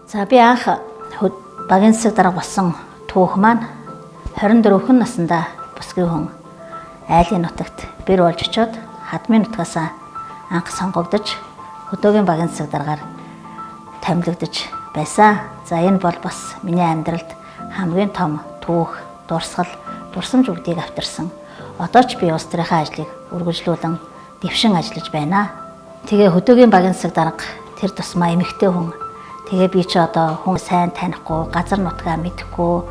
За би анх багийн засаг дарга болсон түүх маань 24 наснда бүсгүй хүн айлын нутагт бэр болж очиод хадмын нутгаас анх сонгогдож хөдөөгийн багийн засаг даргаар томилогдож байсан. За энэ бол бас миний амьдралд хамгийн том түүх, дурсгал, дурсамж бүгдийг авчирсан. Одоо ч би улс төрийнхөө ажлыг үргэлжлүүлэн дэвшин ажиллаж байна. Тэгээ хөдөөгийн багийн засаг дарга тэр тусмаа эмэгтэй хүн. Тэгээ би ч одоо хүн сайн танихгүй, газар нутгаа мэдэхгүй.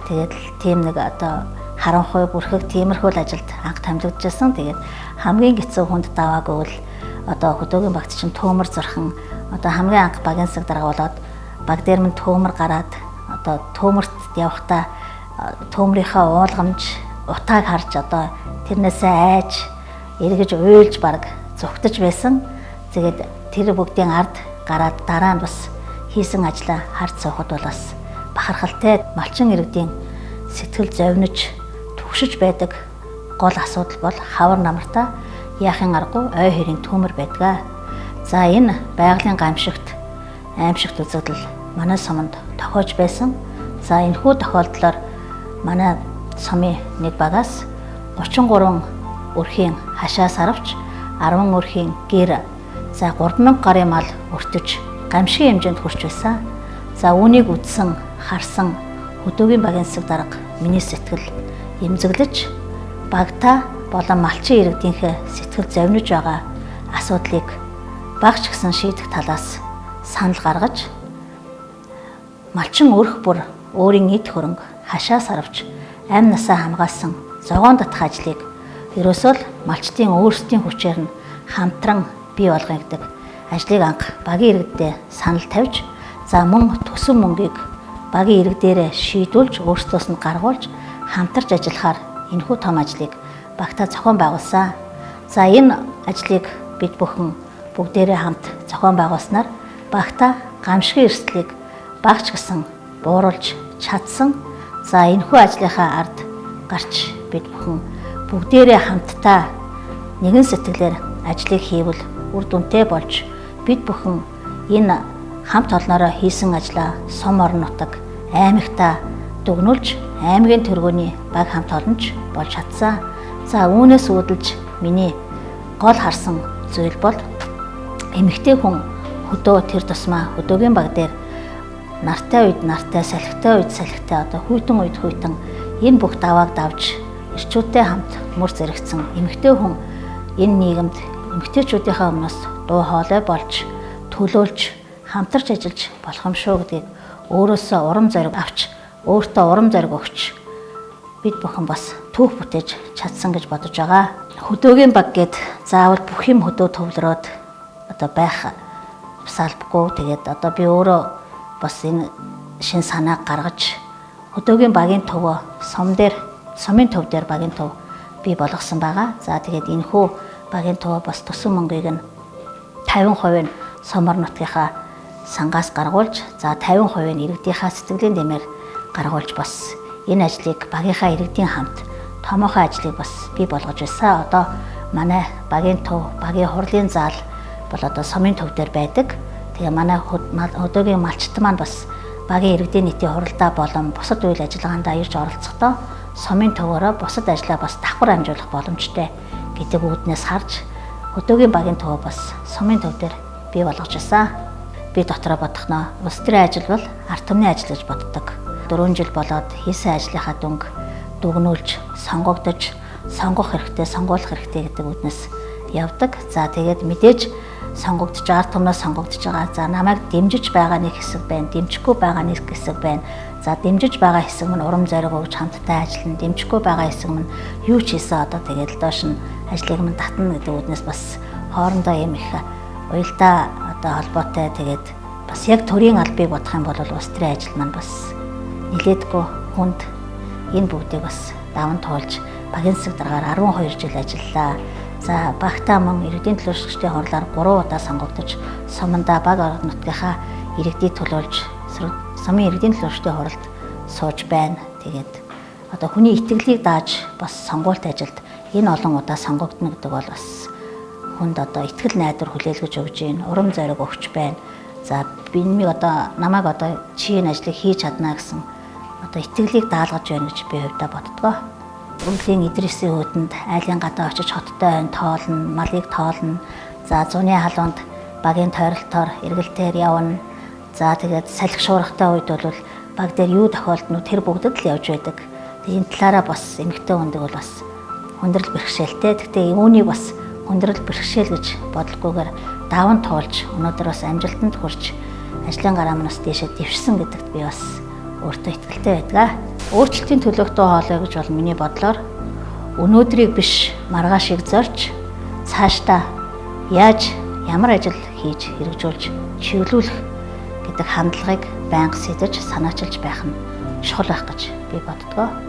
Тэгээд тийм нэг одоо харанхуй бүрхэг тиймэрхүү ажилд анх томилогдчихсан. Тэгээд хамгийн хэцүү хүнд даваагүй л одоо хөдөөгийн багт чинь төмөр зурхан одоо хамгийн анх багийн засаг дарга болоод баг дээр минь төмөр гараад одоо төмөрт явахдаа төмрийнхаа уулгамж утааг харж одоо тэрнээсээ айж эргэж уйлж баг зүгтэж байсан. Тэгээд тэр бүгдийн ард гараад дараа нь бас хийсэн ажлаа харж суухад бол бас бахархалтай малчин иргэдийн сэтгэл зовниж түгшиж байдаг гол асуудал бол хавар намартаа яахын аргагүй ой хэрийн төмөр байдаг. За энэ байгалийн аимшигт үзэгдэл манай суманд тохиож байсан. За энэхүү тохиолдлоор манай сумын нэг багаас 33 өрхийн хашаас аравч 10 өрхийн гэр за 3000 гарын мал өртөж гамшигын хэмжээнд хүрч байсан. За үүнийг үзсэн, харсан хөдөөгийн багийн засаг дарга миний сэтгэл эмзэглэж багтаа болон малчин иргэдийнхээ сэтгэл зовниж байгаа асуудлыг багч гисэн шийдэх талаас санал гаргаж малчин өрх бүр өөрийн эд хөрөнгө хашаас аравч амь насаа хамгаалсан зогоон татах ажлыг ерөөсөө л малчдын өөрсдийн хүчээр нь хамтран бий болгоно гэдэг ажлыг анх багийн иргэдэд санал тавьж за мөн төсөн мөнгийг багийн иргэдээрээ шийдүүлж өөрсдөөс нь гаргуулж хамтарч ажиллахаар энэхүү том ажлыг багтаа зохион байгуулсан. За энэ ажлыг бид бүхэн бүгдээрээ хамт зохион байгуулснаар багтаа гамшигын эрсдлийг багч гисэн бууруулж чадсан. За энэхүү ажлынхаа ард гарч бид бүхэн бүгдээрээ хамтдаа нэгэн сэтгэлээр ажлыг хийвэл үр дүнтэй болж бид бүхэн энэ хамт олноороо хийсэн ажлаа сум орон нутаг аймагтаа дүгнүүлж аймгийн төргөөний баг хамт олонч болж чадсан. За үүнээс үүдэлж миний гол харсан зүйл бол эмэгтэй хүн хөдөө тэр тусмаа хөдөөгийн баг дээр нартай үед нартай, салхитай үед салхитай одоо хүйтэн үед хүйтэн энэ бүх давааг давж эрчүүдтэй хамт мөр зэрэгцэн эмэгтэй хүн энэ нийгэмд эмэгтэйчүүдийнхээ өмнөөс дуу хоолой болж төлөөлж хамтарч ажиллаж болох юм шүү гэдгийг өөрөөсөө урам зориг авч өөртөө урам зориг өгч бид бүхэн бас түүх бүтээж чадсан гэж бодож байгаа. Хөдөөгийн баг гээд заавал бүх юм хөдөө төвлөрөөд одоо байх салбгүй. Тэгээд одоо би өөрөө бас энэ шин санааг гаргаж хөдөөгийн багийн төвөө сумын төв дээр багийн төв бий болгосон байгаа. За тэгээд энэхүү багийн төв бас төсөн мөнгийг нь 50% нь сум орон нутгийнхаа сангаас гаргуулж за 50% нь иргэдийнхаа сэтгэлийн дэмээр гаргуулж бас энэ ажлыг багийнхаа иргэдийн хамт томоохон ажлыг бас бий болгож байсан. Одоо манай багийн төв, багийн хурлын зал бол одоо сумын төв дээр байдаг. Тэгээ манай хөдөөгийн малчт маань бас багийн иргэдийн нийтийн хуралдаа болон бусад үйл ажиллагаанд ирж оролцохдоо сумын төвөөрөө бусад ажлаа бас давхар амжуулах боломжтой гэдэг үүднээс харж хөдөөгийн багийн төв бас сумын төв дээр бий болгож байсан. Би дотроо бодохноо улс төрийн ажил бол ард түмний ажил гэж боддог. 4 жил болоод хийсэн ажлынхаа дүнг дүгнүүлж, сонгогдож, сонгох хэрэгтэй, сонгуулах хэрэгтэй гэдэг үүднээс явдаг. За тэгээд мэдээж сонгогдож, ард түмнээс сонгогдож байгаа. За намайг дэмжиж байгаа нэг хэсэг байна, дэмжихгүй байгаа нэг хэсэг байна. За дэмжиж байгаа хэсэг минь урам зориг өгж хамтдаа ажиллана, дэмжихгүй байгаа хэсэг минь юу ч хийсэн одоо тэгээд л доош нь ажлыг минь татна гэдэг үүднээс бас хоорондоо юм их уялдаа одоо холбоотой тэгээд бас яг төрийн албыг бодох юм бол улс төрийн ажил маань бас нилээдгүй хүнд энэ бүгдийг бас даван туулж багийн засаг даргаар 12 жил ажиллалаа. За багтаа мөн иргэдийн төлөөлөгчдийн хурлаар 3 удаа сонгогдож сумандаа баг орон нутгийнхаа иргэдийг төлөөлж сумын иргэдийн төлөөлөгчдийн хуралд сууж байна. Тэгээд одоо хүний итгэлийг дааж бас сонгуульт ажилд энэ олон удаа сонгогдно гэдэг бол бас хүнд одоо итгэл найдвар хүлээлгэж өгж гин урам зориг өгч байна. За би намайг одоо чинь ажлыг хийж чадна гэсэн одоо итгэлийг даалгаж байна гэж би хувьдаа боддгоо. Өвлийн Идрисийн хөөдөнд айлын гадаа очиж хоттой хойно тоолно, малыг тоолно. За зуны халуунд багийн тойролтоор эргэлтээр явна. За тэгээд салхи шуургатай үед бол баг дээр юу тохиолдно тэр бүгдд л явж байдаг. Энэ талаараа бас эмэгтэй хүндэг бол бас хүндрэл бэрхшээлтэй. Гэхдээ үүнийг бас хүндрэл бэрхшээл гэж бодлоггүйгээр даван туулж өнөөдөр бас амжилтанд хүрч ажлын гараа манаас дээшээ дэвшсэн гэдэгт би бас өөртөө итгэлтэй байдаг. Өөрчлөлтийн төлөөх дуу хоолой гэж бол миний бодлоор өнөөдрийг биш маргаашийг зорж цаашдаа яаж ямар ажил хийж хэрэгжүүлж чиглүүлэх гэдэг хандлагыг байнга сэтэж санаачилж байх нь чухал байх гэж би боддгоо.